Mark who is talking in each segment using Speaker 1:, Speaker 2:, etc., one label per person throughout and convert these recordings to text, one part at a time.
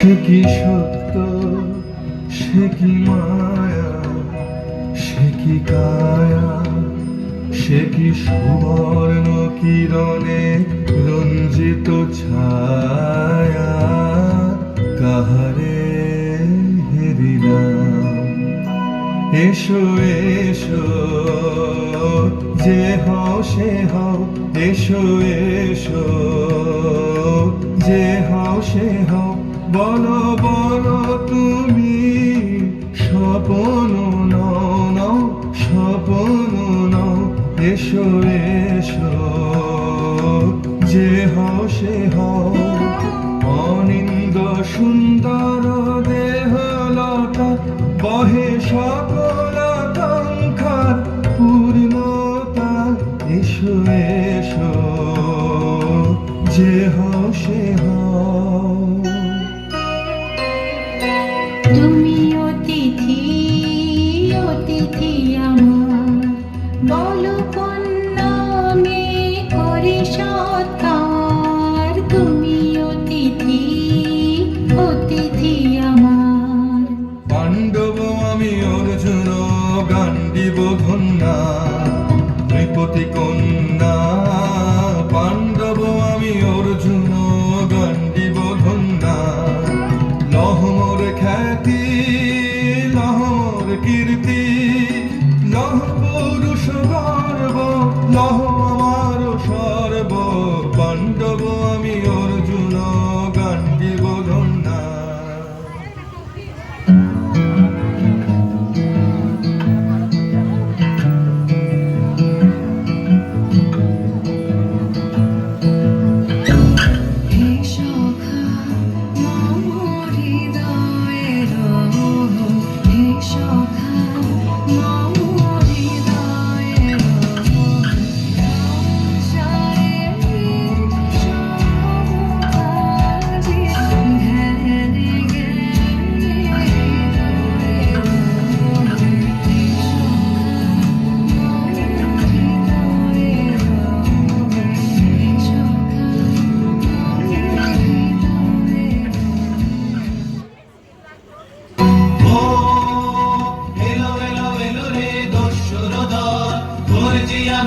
Speaker 1: সে কি সত্য, সে কি মায়া, সে কি কায়া, সে কি সুবর্ণ কিরণে রঞ্জিত ছায়া। কাহারে হেরিলাম, এসো এসো যে হও সে হও, এসো এসো যে হও সে হও। বলো বলো তুমি স্বপন নও নও, স্বপন নও। এসো এসো যে হও সে হও। অনিন্দ সুন্দর দেহলতা বহে সকল আকাঙ্ক্ষার পূর্ণতা। এসো এসো যে হও সে হও।
Speaker 2: তুমি অতিথি, অতিথি আমার, বলো কোন নামে করি সৎকার। তুমি অতিথি, অতিথি আমার।
Speaker 1: পাণ্ডব আমি অর্জুন গান্ডীব ধন্যা, নৃপতি কন্যা। পাণ্ডব আমি অর্জুন গান্ডীব ধন্যা। লহ মোর খ্যাতি, লহ মোর কীর্তি, লহ পুরুষ গর্ব, লহ আমার সর্ব। পাণ্ডব আমি অর্জুন গান্ডীব ধন্যা।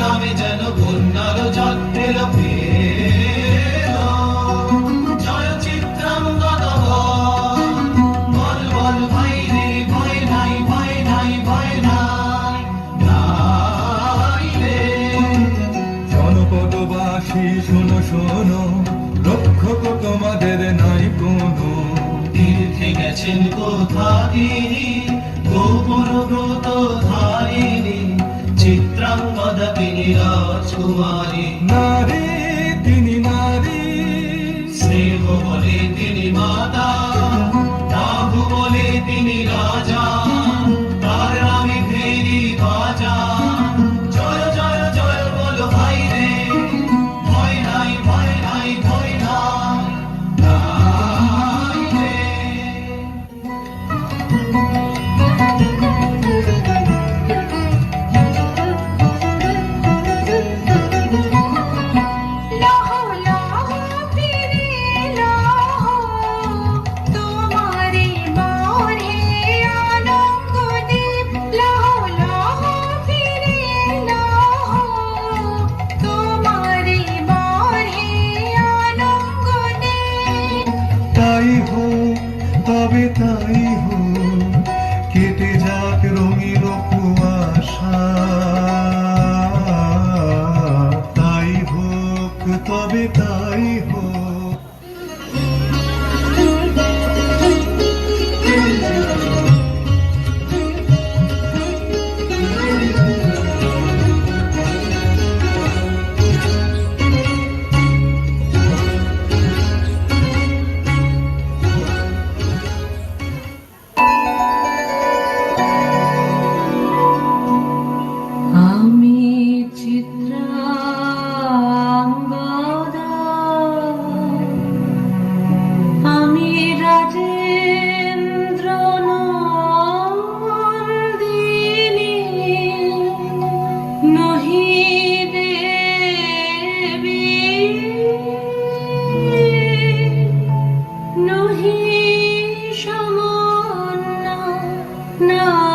Speaker 3: নামে যেন বন্যার জল এলো ফেলো। জয় চিত্রাঙ্গদ বল বল ভাই রে, ভয় নাই ভয় নাই ভয় নাই নাই রে।
Speaker 1: জনপদবাসী শোনো শোনো, রক্ষক তোমাদের নাই কোনো।
Speaker 3: তীর্থে গেছেন কোথাদিনী, গোপন ব্রত ধারিণী, চিত্রাঙ্গদা তিনি রাজকুমারী।
Speaker 1: নারী তিনি নারী,
Speaker 3: স্নেহ বলে তিনি মাতা, রাঘু বলে তিনি রাজা, তার নামে ফেরি বাজা। জয় জয় জয় বলো ভাই রে, ভয় নাই ভয় নাই ভয় নাই নাই রে।
Speaker 2: লহ লহ ফিরে লহ, তোমারি বরে আনন্দ দ্বীপ। লহ লহ ফিরে লহ, তোমারি বরে আনন্দ দ্বীপ।
Speaker 1: তাই হোক তবে তাই হোক, কেটে যাক রঙিন কুয়াশা। তাই হোক তবে তাই হোক।
Speaker 2: আমি চিত্রাঙ্গদা, আমি রাজেন্দ্র নন্দিনী, নহি দেবী, নহি সমন্না না